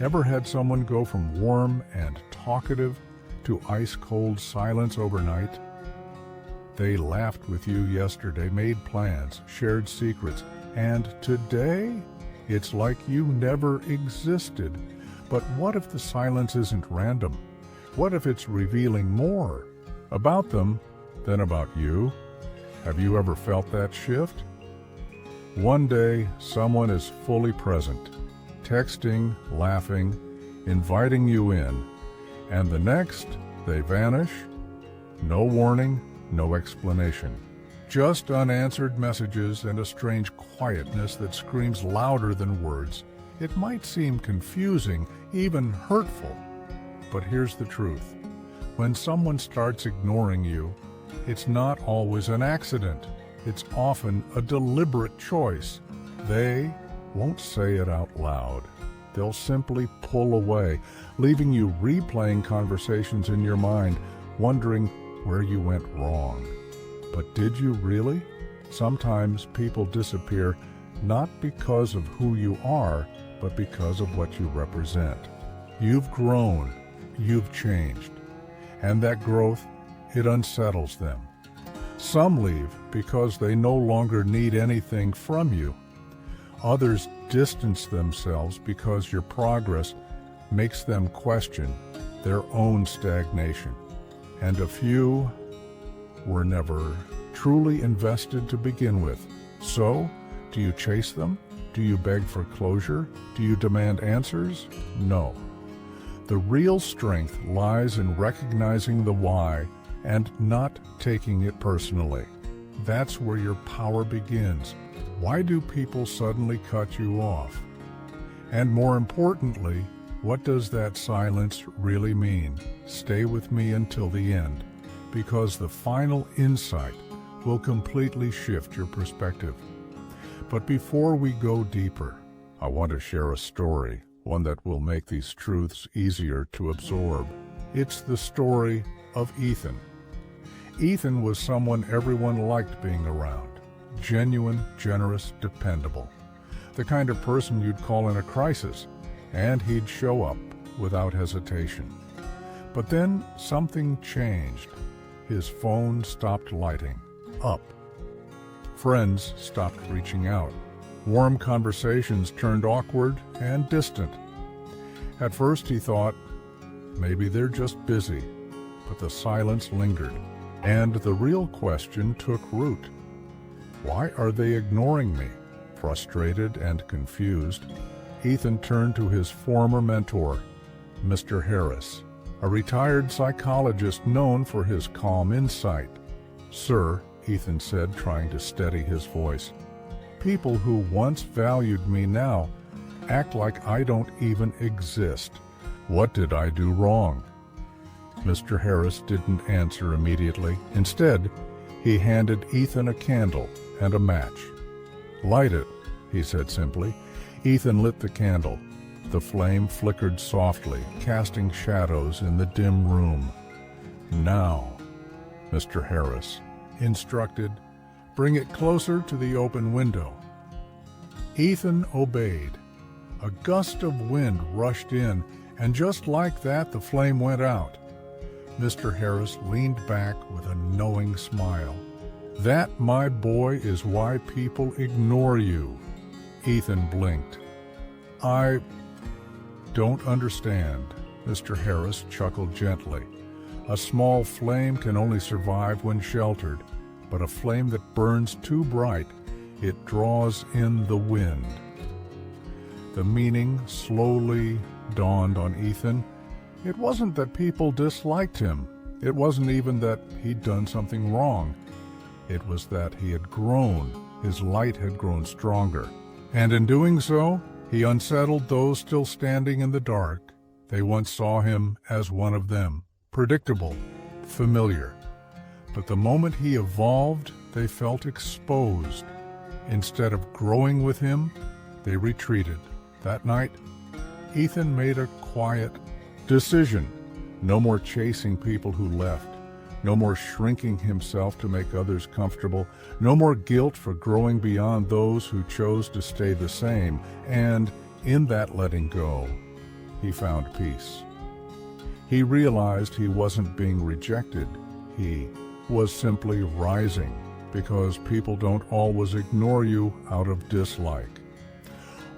Ever had someone go from warm and talkative to ice-cold silence overnight? They laughed with you yesterday, made plans, shared secrets, and today it's like you never existed. But what if the silence isn't random? What if it's revealing more about them than about you? Have you ever felt that shift? One day, someone is fully present, texting, laughing, inviting you in, and the next, they vanish. No warning, no explanation. Just unanswered messages and a strange quietness that screams louder than words. It might seem confusing, even hurtful. But here's the truth. When someone starts ignoring you, it's not always an accident. It's often a deliberate choice. They won't say it out loud. They'll simply pull away, leaving you replaying conversations in your mind, wondering where you went wrong. But did you really? Sometimes people disappear not because of who you are, but because of what you represent. You've grown, you've changed, and that growth, it unsettles them. Some leave because they no longer need anything from you. Others distance themselves because your progress makes them question their own stagnation. And a few were never truly invested to begin with. So, do you chase them? Do you beg for closure? Do you demand answers? No. The real strength lies in recognizing the why and not taking it personally. That's where your power begins. Why do people suddenly cut you off? And more importantly, what does that silence really mean? Stay with me until the end, because the final insight will completely shift your perspective. But before we go deeper, I want to share a story, one that will make these truths easier to absorb. It's the story of Ethan. Ethan was someone everyone liked being around. Genuine, generous, dependable. The kind of person you'd call in a crisis, and he'd show up without hesitation. But then something changed. His phone stopped lighting up. Friends stopped reaching out. Warm conversations turned awkward and distant. At first he thought, maybe they're just busy, but the silence lingered, and the real question took root. Why are they ignoring me? Frustrated and confused, Ethan turned to his former mentor, Mr. Harris, a retired psychologist known for his calm insight. "Sir," Ethan said, trying to steady his voice, "people who once valued me now act like I don't even exist. What did I do wrong?" Mr. Harris didn't answer immediately. Instead, he handed Ethan a candle and a match. "Light it," he said simply. Ethan lit the candle. The flame flickered softly, casting shadows in the dim room. "Now," Mr. Harris instructed, "bring it closer to the open window." Ethan obeyed. A gust of wind rushed in, and just like that, the flame went out. Mr. Harris leaned back with a knowing smile. "That, my boy, is why people ignore you." Ethan blinked. "I don't understand," Mr. Harris chuckled gently. "A small flame can only survive when sheltered, but a flame that burns too bright, it draws in the wind." The meaning slowly dawned on Ethan. It wasn't that people disliked him. It wasn't even that he'd done something wrong. It was that he had grown. His light had grown stronger. And in doing so, he unsettled those still standing in the dark. They once saw him as one of them, predictable, familiar. But the moment he evolved, they felt exposed. Instead of growing with him, they retreated. That night, Ethan made a quiet decision. No more chasing people who left. No more shrinking himself to make others comfortable. No more guilt for growing beyond those who chose to stay the same. And in that letting go, he found peace. He realized he wasn't being rejected. He was simply rising, because people don't always ignore you out of dislike.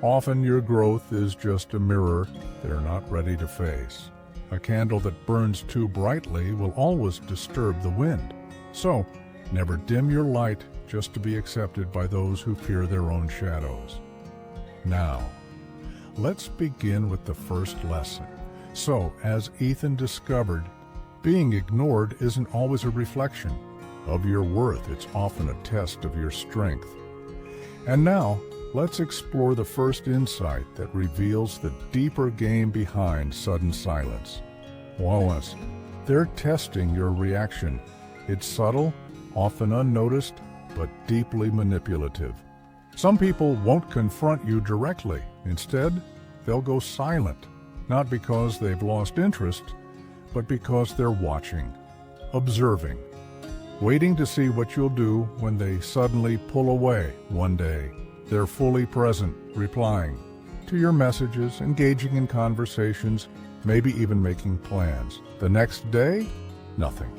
Often your growth is just a mirror they're not ready to face. A candle that burns too brightly will always disturb the wind. So, never dim your light just to be accepted by those who fear their own shadows. Now, let's begin with the first lesson. So, as Ethan discovered, being ignored isn't always a reflection of your worth. It's often a test of your strength. And now, let's explore the first insight that reveals the deeper game behind sudden silence. Wallace, they're testing your reaction. It's subtle, often unnoticed, but deeply manipulative. Some people won't confront you directly. Instead, they'll go silent, not because they've lost interest, but because they're watching, observing, waiting to see what you'll do when they suddenly pull away one day. They're fully present, replying to your messages, engaging in conversations, maybe even making plans. The next day, nothing,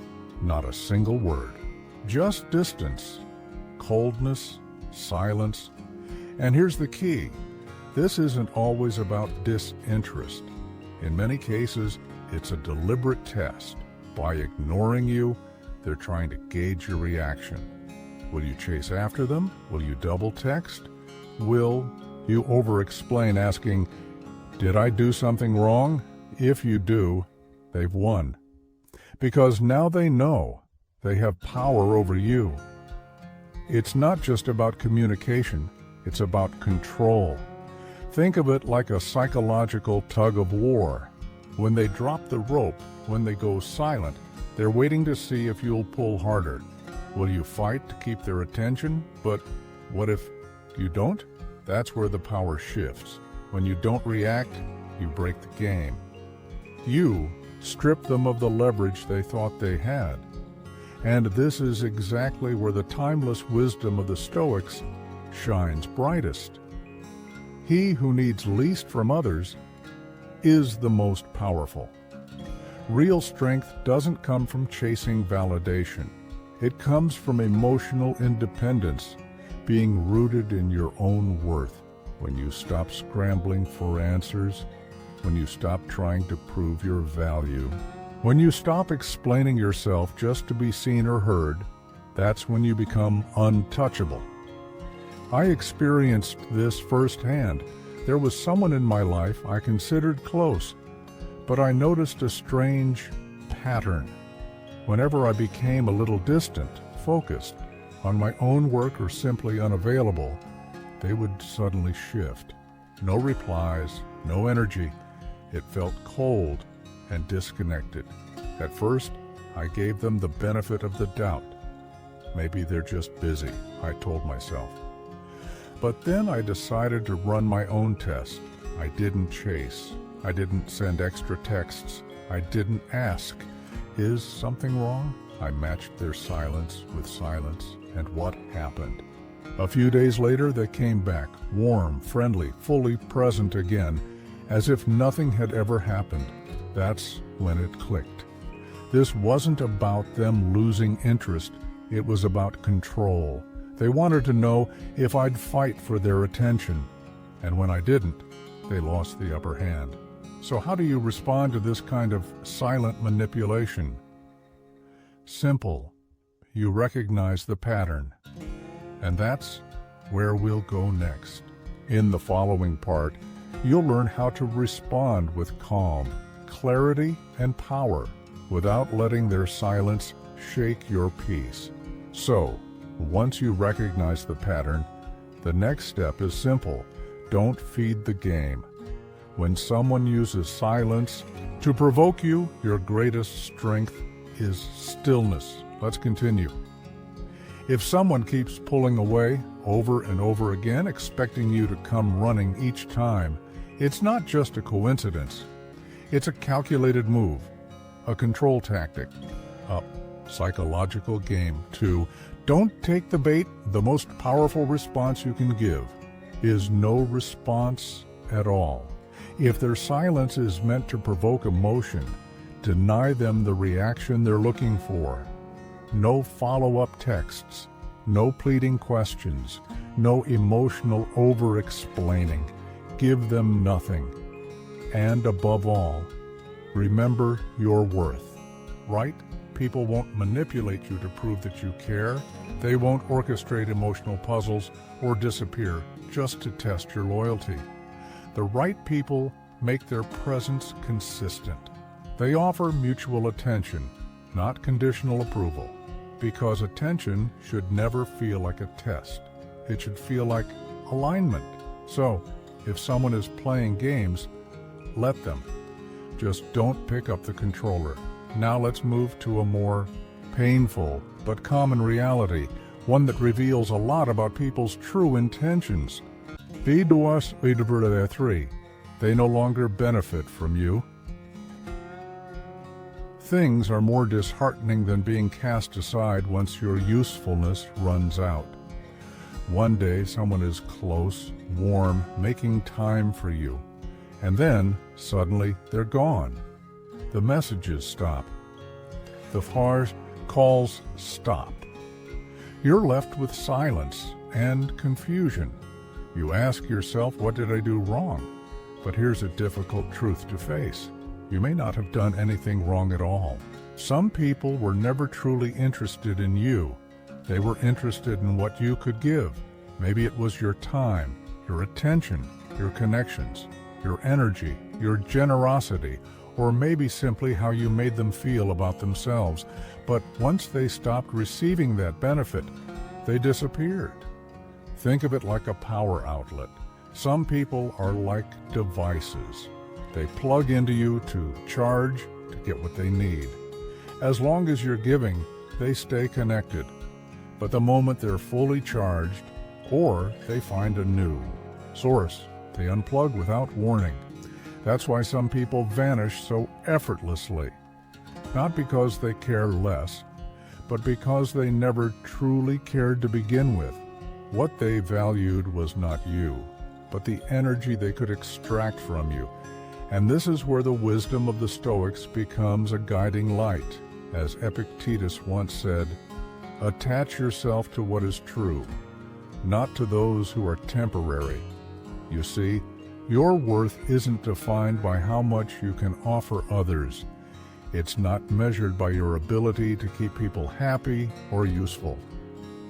not a single word. Just distance, coldness, silence. And here's the key. This isn't always about disinterest. In many cases, it's a deliberate test. By ignoring you, they're trying to gauge your reaction. Will you chase after them? Will you double text? Will you over-explain, asking, "Did I do something wrong?" If you do, they've won. Because now they know they have power over you. It's not just about communication, it's about control. Think of it like a psychological tug of war. When they drop the rope, when they go silent, they're waiting to see if you'll pull harder. Will you fight to keep their attention? But what if you don't? That's where the power shifts. When you don't react, you break the game. You strip them of the leverage they thought they had. And this is exactly where the timeless wisdom of the Stoics shines brightest. He who needs least from others is the most powerful. Real strength doesn't come from chasing validation. It comes from emotional independence, being rooted in your own worth. When you stop scrambling for answers, when you stop trying to prove your value, when you stop explaining yourself just to be seen or heard, that's when you become untouchable. I experienced this firsthand. There was someone in my life I considered close, but I noticed a strange pattern. Whenever I became a little distant, focused on my own work or simply unavailable, they would suddenly shift. No replies, no energy. It felt cold and disconnected. At first, I gave them the benefit of the doubt. Maybe they're just busy, I told myself. But then I decided to run my own test. I didn't chase. I didn't send extra texts. I didn't ask, "Is something wrong?" I matched their silence with silence, and what happened? A few days later, they came back, warm, friendly, fully present again, as if nothing had ever happened. That's when it clicked. This wasn't about them losing interest. It was about control. They wanted to know if I'd fight for their attention. And when I didn't, they lost the upper hand. So how do you respond to this kind of silent manipulation? Simple. You recognize the pattern. And that's where we'll go next. In the following part, you'll learn how to respond with calm, clarity, and power without letting their silence shake your peace. So, once you recognize the pattern, the next step is simple. Don't feed the game. When someone uses silence to provoke you, your greatest strength is stillness. Let's continue. If someone keeps pulling away over and over again, expecting you to come running each time, it's not just a coincidence. It's a calculated move, a control tactic, a psychological game. 2. Don't take the bait. The most powerful response you can give is no response at all. If their silence is meant to provoke emotion, deny them the reaction they're looking for. No follow-up texts, no pleading questions, no emotional over-explaining. Give them nothing. And above all, remember your worth. Right? People won't manipulate you to prove that you care. They won't orchestrate emotional puzzles or disappear just to test your loyalty. The right people make their presence consistent. They offer mutual attention, not conditional approval, because attention should never feel like a test. It should feel like alignment. So, if someone is playing games, let them. Just don't pick up the controller. Now let's move to a more painful but common reality, one that reveals a lot about people's true intentions. V2 they no longer benefit from you. Things are more disheartening than being cast aside once your usefulness runs out. One day someone is close, warm, making time for you, and then suddenly they're gone. The messages stop. The calls stop. You're left with silence and confusion. You ask yourself, what did I do wrong? But here's a difficult truth to face. You may not have done anything wrong at all. Some people were never truly interested in you. They were interested in what you could give. Maybe it was your time, your attention, your connections, your energy, your generosity, or maybe simply how you made them feel about themselves. But once they stopped receiving that benefit, they disappeared. Think of it like a power outlet. Some people are like devices. They plug into you to charge, to get what they need. As long as you're giving, they stay connected. But the moment they're fully charged, or they find a new source, they unplug without warning. That's why some people vanish so effortlessly. Not because they care less, but because they never truly cared to begin with. What they valued was not you, but the energy they could extract from you. And this is where the wisdom of the Stoics becomes a guiding light. As Epictetus once said, attach yourself to what is true, not to those who are temporary. You see, your worth isn't defined by how much you can offer others. It's not measured by your ability to keep people happy or useful.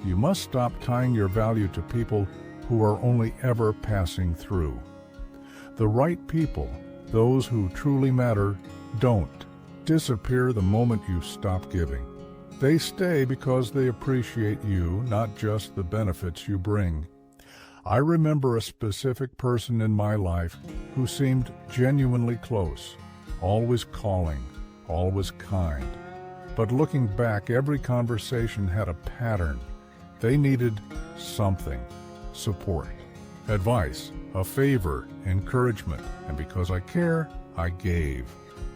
You must stop tying your value to people who are only ever passing through. The right people, those who truly matter, don't disappear the moment you stop giving. They stay because they appreciate you, not just the benefits you bring. I remember a specific person in my life who seemed genuinely close, always calling, always kind. But looking back, every conversation had a pattern. They needed something: support, advice, a favor, encouragement. And because I care, I gave.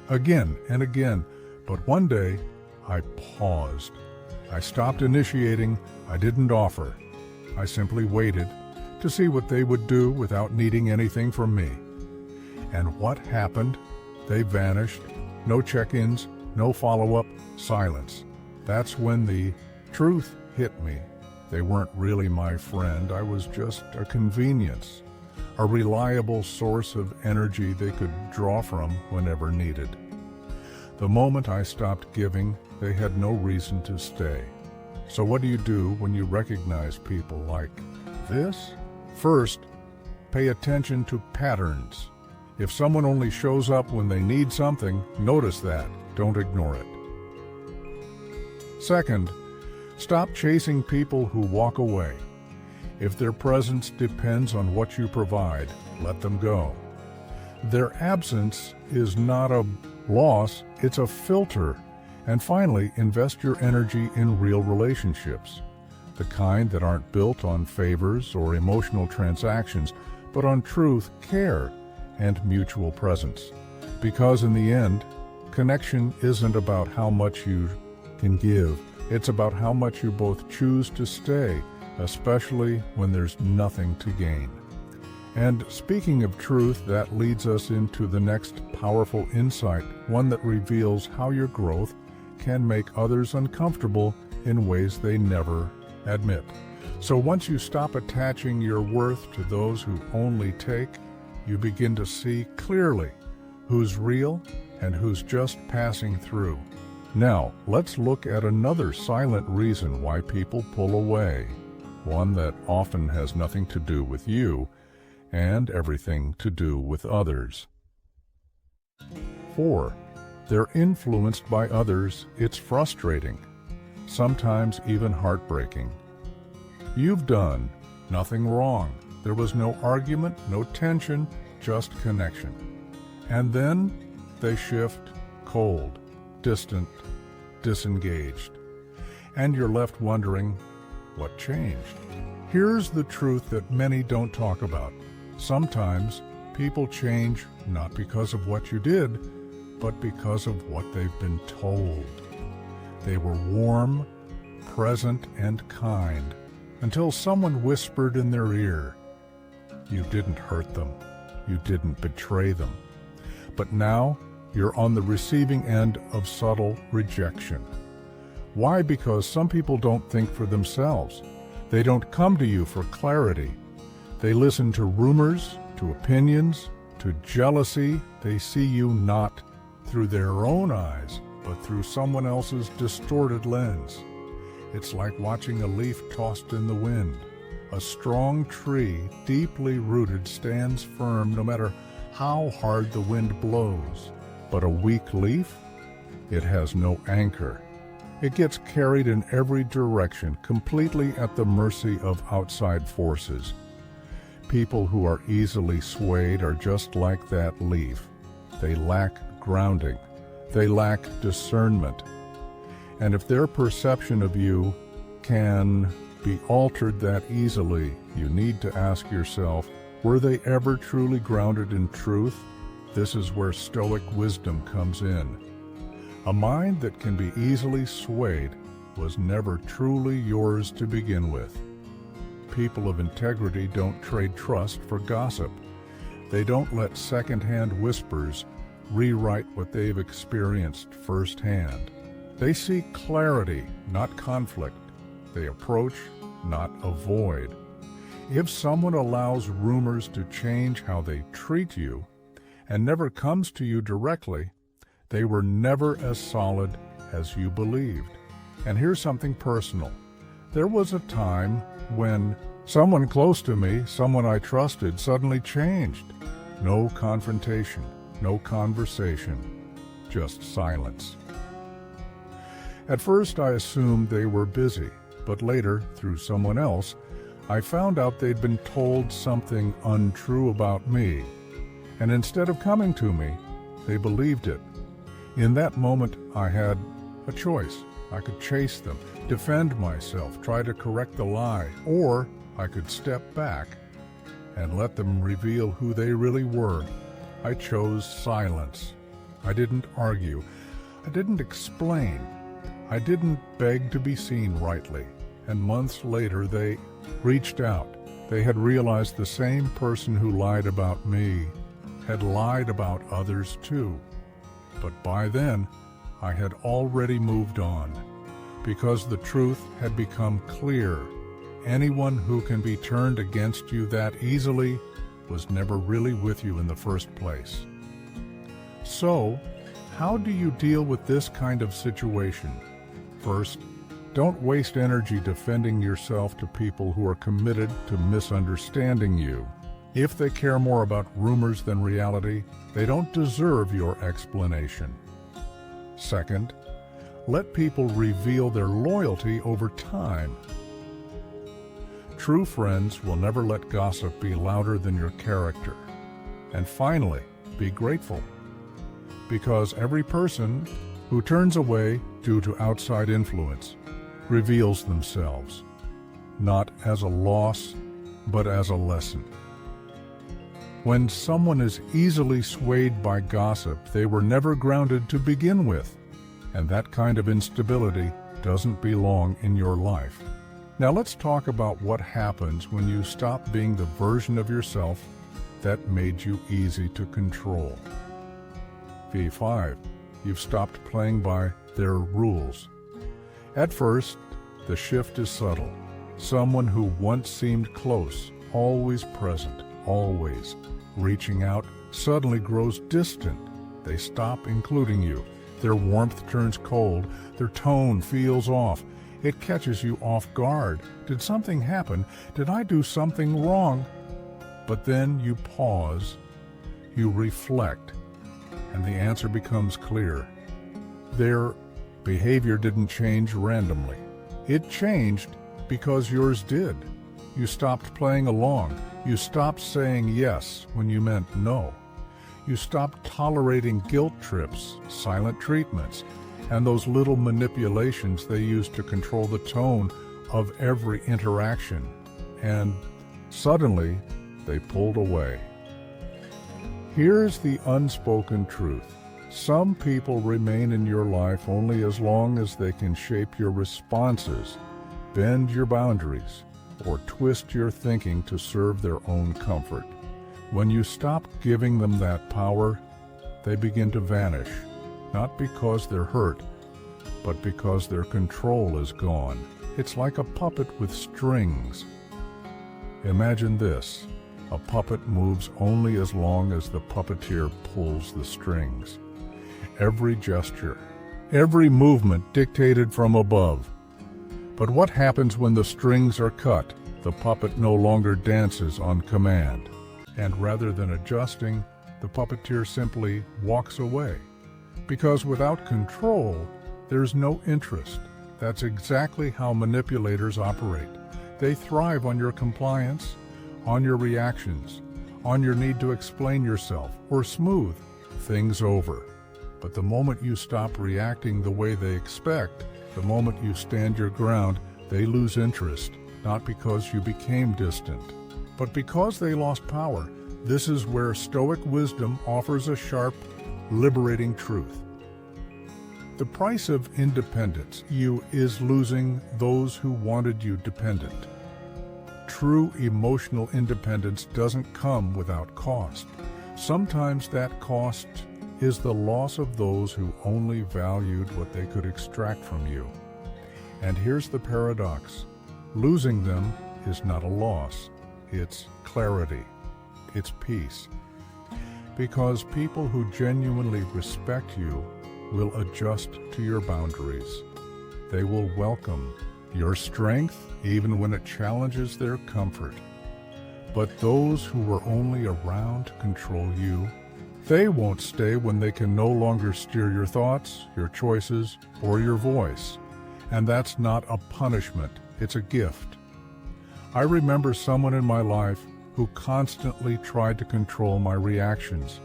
Again and again. But one day, I paused. I stopped initiating. I didn't offer. I simply waited to see what they would do without needing anything from me. And what happened? They vanished. No check-ins, no follow-up, silence. That's when the truth hit me. They weren't really my friend. I was just a convenience, a reliable source of energy they could draw from whenever needed. The moment I stopped giving, they had no reason to stay. So what do you do when you recognize people like this? First, pay attention to patterns. If someone only shows up when they need something, notice that. Don't ignore it. Second, stop chasing people who walk away. If their presence depends on what you provide, let them go. Their absence is not a loss, it's a filter. And finally, invest your energy in real relationships, the kind that aren't built on favors or emotional transactions, but on truth, care, and mutual presence. Because in the end, connection isn't about how much you can give, it's about how much you both choose to stay, especially when there's nothing to gain. And speaking of truth, that leads us into the next powerful insight, one that reveals how your growth can make others uncomfortable in ways they never admit. So once you stop attaching your worth to those who only take, you begin to see clearly who's real and who's just passing through. Now, let's look at another silent reason why people pull away, one that often has nothing to do with you and everything to do with others. 4. They're influenced by others. It's frustrating, sometimes even heartbreaking. You've done nothing wrong. There was no argument, no tension, just connection. And then they shift, cold, distant, disengaged. And you're left wondering, what changed? Here's the truth that many don't talk about. Sometimes people change not because of what you did, but because of what they've been told. They were warm, present, and kind until someone whispered in their ear, you didn't hurt them, you didn't betray them. But now you're on the receiving end of subtle rejection. Why? Because some people don't think for themselves. They don't come to you for clarity. They listen to rumors, to opinions, to jealousy. They see you not through their own eyes, but through someone else's distorted lens. It's like watching a leaf tossed in the wind. A strong tree, deeply rooted, stands firm no matter how hard the wind blows. But a weak leaf? It has no anchor. It gets carried in every direction, completely at the mercy of outside forces. People who are easily swayed are just like that leaf. They lack grounding. They lack discernment. And if their perception of you can be altered that easily, you need to ask yourself, were they ever truly grounded in truth? This is where Stoic wisdom comes in. A mind that can be easily swayed was never truly yours to begin with. People of integrity don't trade trust for gossip. They don't let second-hand whispers rewrite what they've experienced firsthand. They seek clarity, not conflict. They approach, not avoid. If someone allows rumors to change how they treat you and never comes to you directly, they were never as solid as you believed. And here's something personal. There was a time when someone close to me, someone I trusted, suddenly changed. No confrontation, no conversation, just silence. At first I assumed they were busy, but later, through someone else, I found out they'd been told something untrue about me. And instead of coming to me, they believed it. In that moment, I had a choice. I could chase them, defend myself, try to correct the lie, or I could step back and let them reveal who they really were. I chose silence. I didn't argue. I didn't explain. I didn't beg to be seen rightly. And months later, they reached out. They had realized the same person who lied about me had lied about others too. But by then, I had already moved on, because the truth had become clear. Anyone who can be turned against you that easily was never really with you in the first place. So, how do you deal with this kind of situation? First, don't waste energy defending yourself to people who are committed to misunderstanding you. If they care more about rumors than reality, they don't deserve your explanation. Second, let people reveal their loyalty over time. True friends will never let gossip be louder than your character. And finally, be grateful, because every person who turns away due to outside influence reveals themselves, not as a loss, but as a lesson. When someone is easily swayed by gossip, they were never grounded to begin with, and that kind of instability doesn't belong in your life. Now let's talk about what happens when you stop being the version of yourself that made you easy to control. V5. You've stopped playing by their rules. At first, the shift is subtle. Someone who once seemed close, always present, always reaching out, suddenly grows distant. They stop including you. Their warmth turns cold. Their tone feels off. It catches you off guard. Did something happen? Did I do something wrong? But then you pause, you reflect, and the answer becomes clear. Their behavior didn't change randomly. It changed because yours did. You stopped playing along. You stopped saying yes when you meant no. You stopped tolerating guilt trips, silent treatments, and those little manipulations they use to control the tone of every interaction. And suddenly, they pulled away. Here's the unspoken truth. Some people remain in your life only as long as they can shape your responses, bend your boundaries, or twist your thinking to serve their own comfort. When you stop giving them that power, they begin to vanish, not because they're hurt, but because their control is gone. It's like a puppet with strings. Imagine this. A puppet moves only as long as the puppeteer pulls the strings. Every gesture, every movement dictated from above. But what happens when the strings are cut? The puppet no longer dances on command. And rather than adjusting, the puppeteer simply walks away. Because without control, there's no interest. That's exactly how manipulators operate. They thrive on your compliance, on your reactions, on your need to explain yourself or smooth things over. But the moment you stop reacting the way they expect, the moment you stand your ground, they lose interest, not because you became distant, but because they lost power. This is where Stoic wisdom offers a sharp, liberating truth. The price of independence, is losing those who wanted you dependent. True emotional independence doesn't come without cost. Sometimes that cost is the loss of those who only valued what they could extract from you. And here's the paradox. Losing them is not a loss. It's clarity. It's peace. Because people who genuinely respect you will adjust to your boundaries. They will welcome your strength even when it challenges their comfort. But those who were only around to control you, they won't stay when they can no longer steer your thoughts, your choices, or your voice. And that's not a punishment, it's a gift. I remember someone in my life who constantly tried to control my reactions.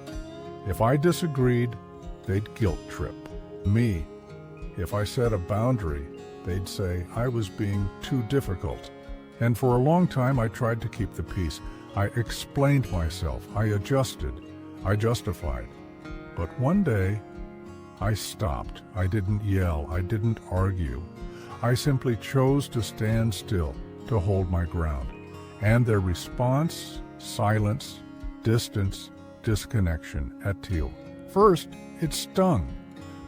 If I disagreed, they'd guilt trip me. If I set a boundary, they'd say I was being too difficult. And for a long time, I tried to keep the peace. I explained myself, I adjusted, I justified. But one day, I stopped. I didn't yell, I didn't argue. I simply chose to stand still, to hold my ground. And their response, silence, distance, disconnection at Teal. First, it stung.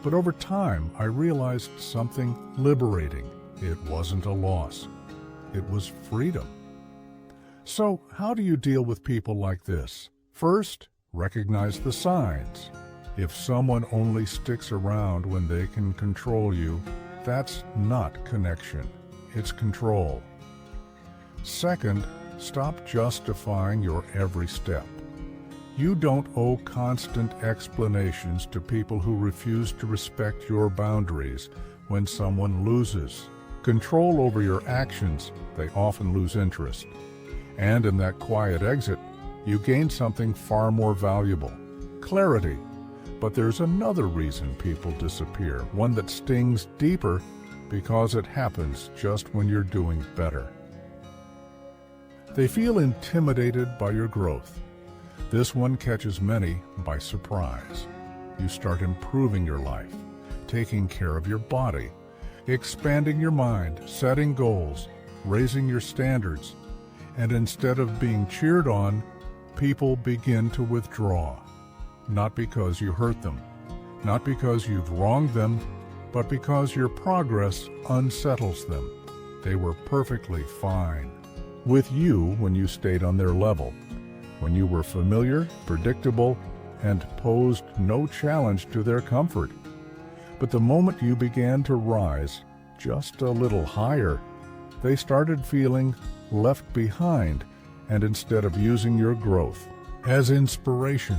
But over time, I realized something liberating. It wasn't a loss. It was freedom. So, how do you deal with people like this? First, recognize the signs. If someone only sticks around when they can control you, that's not connection. It's control. Second, stop justifying your every step. You don't owe constant explanations to people who refuse to respect your boundaries. When someone loses control over your actions, they often lose interest. And in that quiet exit, you gain something far more valuable: clarity. But there's another reason people disappear, one that stings deeper because it happens just when you're doing better. They feel intimidated by your growth. This one catches many by surprise. You start improving your life, taking care of your body, expanding your mind, setting goals, raising your standards, and instead of being cheered on, People begin to withdraw, not because you hurt them, not because you've wronged them, but because your progress unsettles them. They were perfectly fine with you when you stayed on their level, when you were familiar, predictable, and posed no challenge to their comfort. But the moment you began to rise just a little higher, they started feeling left behind, and instead of using your growth as inspiration,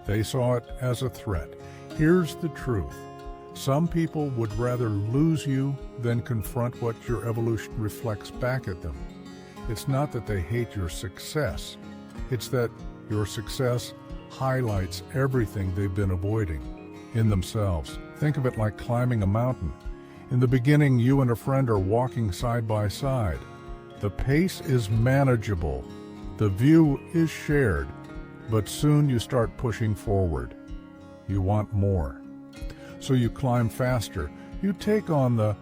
they saw it as a threat. Here's the truth. Some people would rather lose you than confront what your evolution reflects back at them. It's not that they hate your success. It's that your success highlights everything they've been avoiding in themselves. Think of it like climbing a mountain. In the beginning, you and a friend are walking side by side. The pace is manageable. The view is shared. But soon you start pushing forward. You want more. So you climb faster. You take on the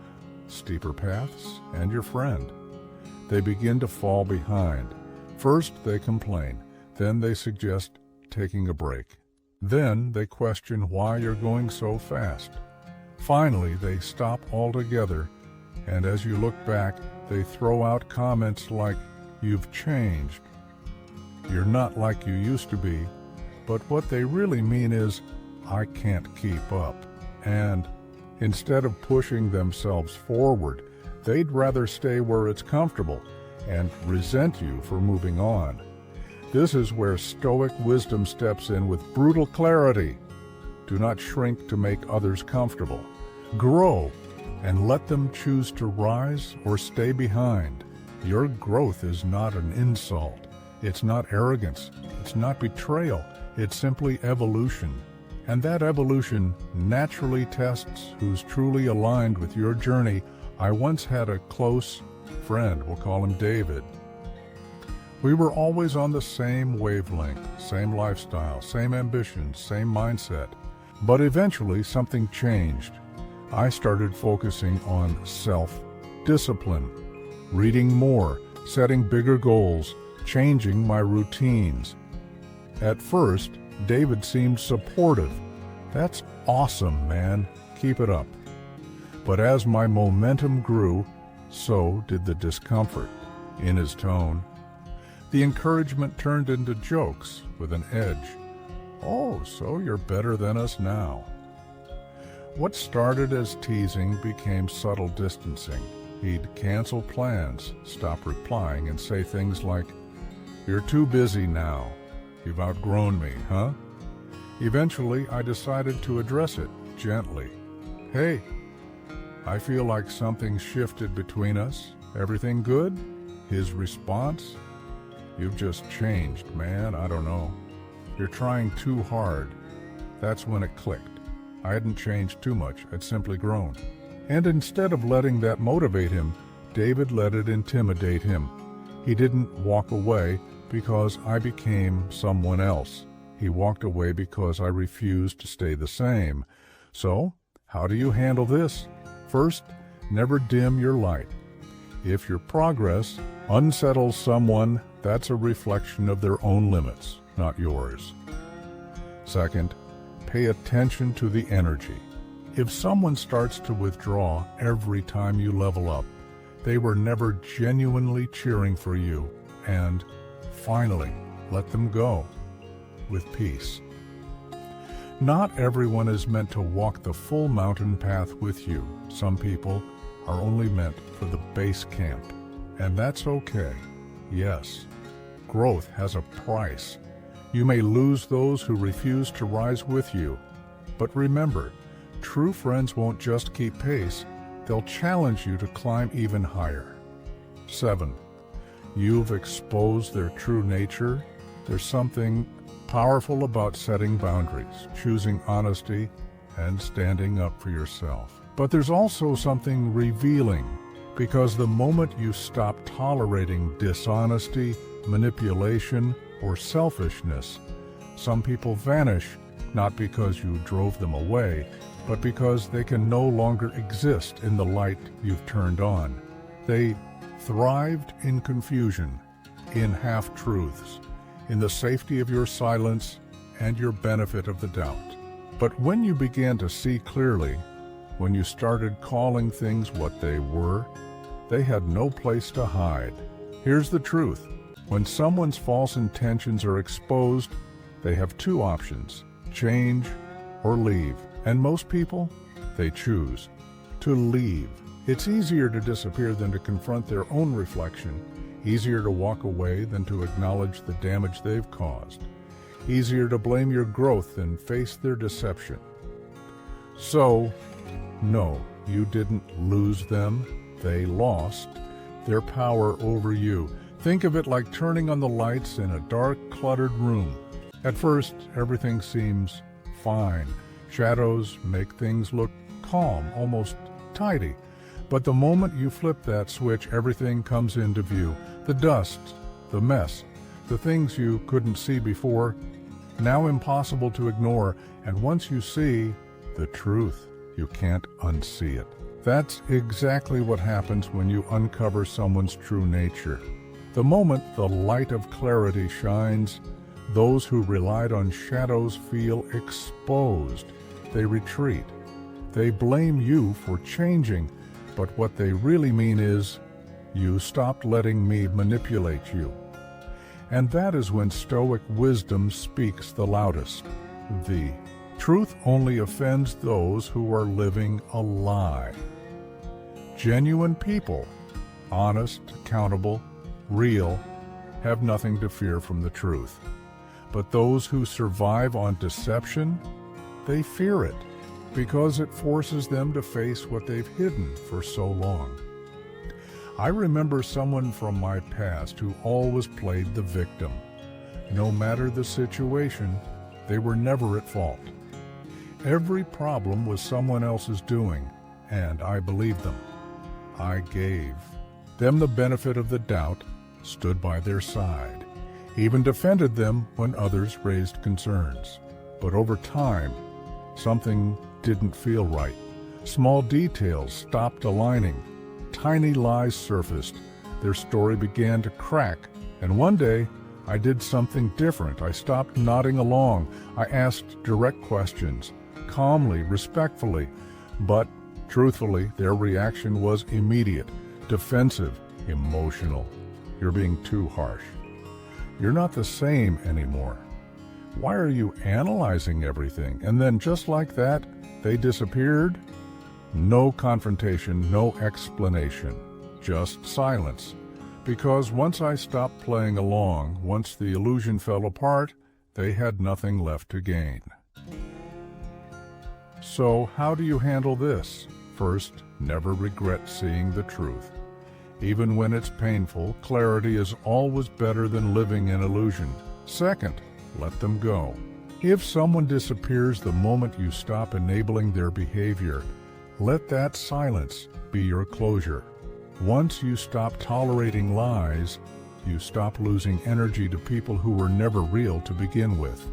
steeper paths, and your friend. They begin to fall behind. First they complain. Then they suggest taking a break. Then they question why you're going so fast. Finally, they stop altogether, and as you look back, they throw out comments like, "You've changed. You're not like you used to be." But what they really mean is, "I can't keep up." And instead of pushing themselves forward, they'd rather stay where it's comfortable and resent you for moving on. This is where Stoic wisdom steps in with brutal clarity. Do not shrink to make others comfortable. Grow and let them choose to rise or stay behind. Your growth is not an insult. It's not arrogance. It's not betrayal. It's simply evolution. And that evolution naturally tests who's truly aligned with your journey. I once had a close friend, we'll call him David. We were always on the same wavelength, same lifestyle, same ambitions, same mindset. But eventually something changed. I started focusing on self-discipline, reading more, setting bigger goals, changing my routines. At first, David seemed supportive. "That's awesome, man. Keep it up." But as my momentum grew, so did the discomfort in his tone. The encouragement turned into jokes with an edge. "Oh, so you're better than us now." What started as teasing became subtle distancing. He'd cancel plans, stop replying, and say things like, "You're too busy now. You've outgrown me, huh?" Eventually, I decided to address it gently. "Hey, I feel like something shifted between us. Everything good?" His response, "You've just changed, man. I don't know. You're trying too hard." That's when it clicked. I hadn't changed too much. I'd simply grown. And instead of letting that motivate him, David let it intimidate him. He didn't walk away because I became someone else. He walked away because I refused to stay the same. So, how do you handle this? First, never dim your light. If your progress unsettles someone, that's a reflection of their own limits, not yours. Second, pay attention to the energy. If someone starts to withdraw every time you level up, they were never genuinely cheering for you. And finally, let them go with peace. Not everyone is meant to walk the full mountain path with you. Some people are only meant for the base camp, and that's okay. Yes, growth has a price. You may lose those who refuse to rise with you. But remember, true friends won't just keep pace, they'll challenge you to climb even higher. 7. You've exposed their true nature. There's something powerful about setting boundaries, choosing honesty, and standing up for yourself. But there's also something revealing, because the moment you stop tolerating dishonesty, manipulation, or selfishness, some people vanish, not because you drove them away, but because they can no longer exist in the light you've turned on. They thrived in confusion, in half-truths, in the safety of your silence and your benefit of the doubt. But when you began to see clearly, when you started calling things what they were, they had no place to hide. Here's the truth. When someone's false intentions are exposed, they have two options: change or leave. And most people, they choose to leave. It's easier to disappear than to confront their own reflection, easier to walk away than to acknowledge the damage they've caused, easier to blame your growth than face their deception. So, no, you didn't lose them. They lost their power over you. Think of it like turning on the lights in a dark, cluttered room. At first, everything seems fine. Shadows make things look calm, almost tidy. But the moment you flip that switch, everything comes into view. The dust, the mess, the things you couldn't see before, now impossible to ignore. And once you see the truth, you can't unsee it. That's exactly what happens when you uncover someone's true nature. The moment the light of clarity shines, those who relied on shadows feel exposed. They retreat. They blame you for changing, but what they really mean is, you stopped letting me manipulate you. And that is when Stoic wisdom speaks the loudest. The truth only offends those who are living a lie. Genuine people, honest, accountable, real, have nothing to fear from the truth. But those who survive on deception, they fear it, because it forces them to face what they've hidden for so long. I remember someone from my past who always played the victim. No matter the situation, they were never at fault. Every problem was someone else's doing, and I believed them. I gave them the benefit of the doubt, stood by their side, even defended them when others raised concerns. But over time, something didn't feel right. Small details stopped aligning. Tiny lies surfaced. Their story began to crack. And one day, I did something different. I stopped nodding along. I asked direct questions, calmly, respectfully. But truthfully, their reaction was immediate, defensive, emotional. You're being too harsh. You're not the same anymore. Why are you analyzing everything? And then just like that, they disappeared. No confrontation, no explanation, just silence. Because once I stopped playing along, once the illusion fell apart, they had nothing left to gain. So how do you handle this? First, never regret seeing the truth. Even when it's painful, clarity is always better than living in illusion. Second, let them go. If someone disappears the moment you stop enabling their behavior, let that silence be your closure. Once you stop tolerating lies, you stop losing energy to people who were never real to begin with.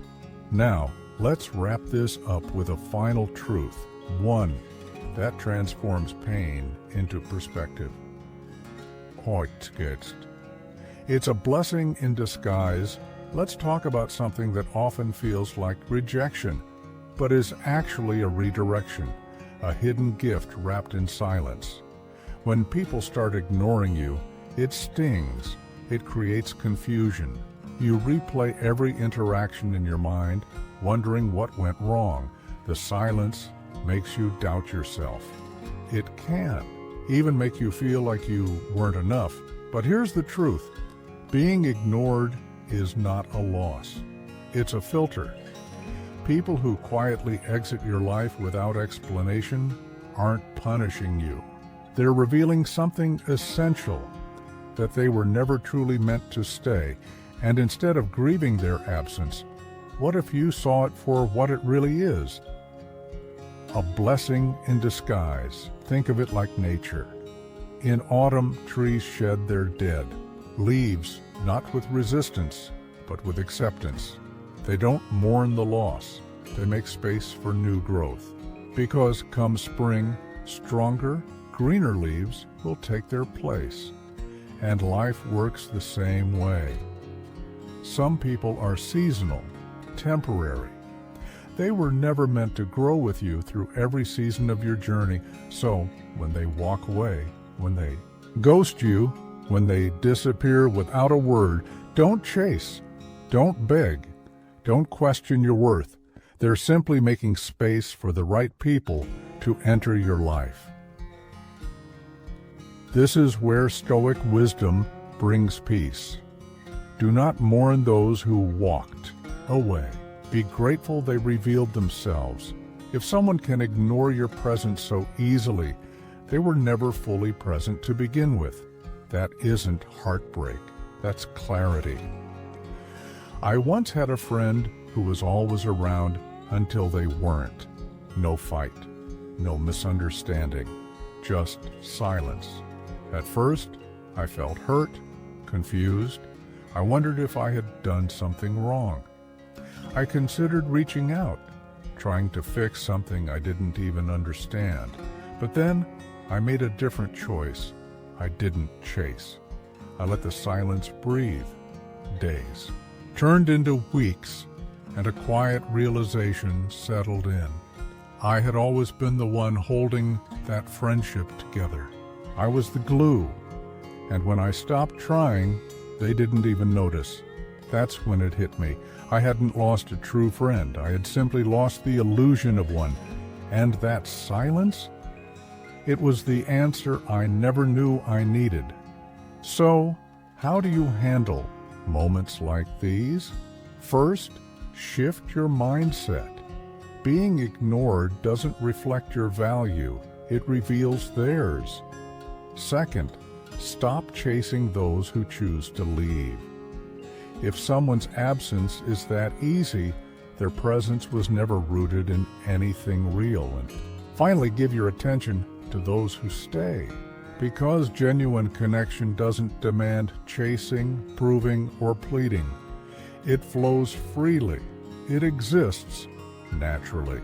Now, let's wrap this up with a final truth. One that transforms pain into perspective. It's a blessing in disguise. Let's talk about something that often feels like rejection, but is actually a redirection, a hidden gift wrapped in silence. When people start ignoring you, it stings. It creates confusion. You replay every interaction in your mind, wondering what went wrong. The silence makes you doubt yourself. It can even make you feel like you weren't enough. But here's the truth. Being ignored is not a loss. It's a filter. People who quietly exit your life without explanation aren't punishing you. They're revealing something essential, that they were never truly meant to stay. And instead of grieving their absence, what if you saw it for what it really is? A blessing in disguise. Think of it like nature. In autumn, trees shed their dead leaves, not with resistance, but with acceptance. They don't mourn the loss. They make space for new growth. Because come spring, stronger, greener leaves will take their place. And life works the same way. Some people are seasonal, temporary. They were never meant to grow with you through every season of your journey, so when they walk away, when they ghost you, when they disappear without a word, don't chase, don't beg, don't question your worth. They're simply making space for the right people to enter your life. This is where Stoic wisdom brings peace. Do not mourn those who walked away. Be grateful they revealed themselves. If someone can ignore your presence so easily, they were never fully present to begin with. That isn't heartbreak, that's clarity. I once had a friend who was always around until they weren't. No fight, no misunderstanding, just silence. At first, I felt hurt, confused. I wondered if I had done something wrong. I considered reaching out, trying to fix something I didn't even understand. But then I made a different choice. I didn't chase. I let the silence breathe. Days turned into weeks, and a quiet realization settled in. I had always been the one holding that friendship together. I was the glue, and when I stopped trying, they didn't even notice. That's when it hit me. I hadn't lost a true friend. I had simply lost the illusion of one. And that silence? It was the answer I never knew I needed. So, how do you handle moments like these? First, shift your mindset. Being ignored doesn't reflect your value. It reveals theirs. Second, stop chasing those who choose to leave. If someone's absence is that easy, their presence was never rooted in anything real. And finally, give your attention to those who stay. Because genuine connection doesn't demand chasing, proving, or pleading. It flows freely. It exists naturally.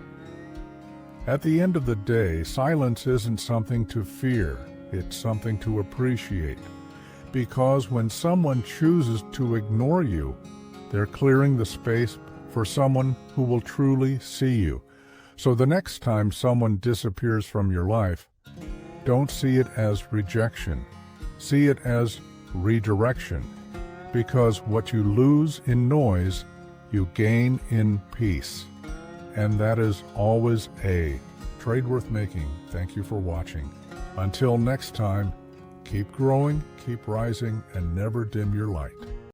At the end of the day, silence isn't something to fear. It's something to appreciate. Because when someone chooses to ignore you, they're clearing the space for someone who will truly see you. So the next time someone disappears from your life, don't see it as rejection. See it as redirection. Because what you lose in noise, you gain in peace. And that is always a trade worth making. Thank you for watching. Until next time, keep growing, keep rising, and never dim your light.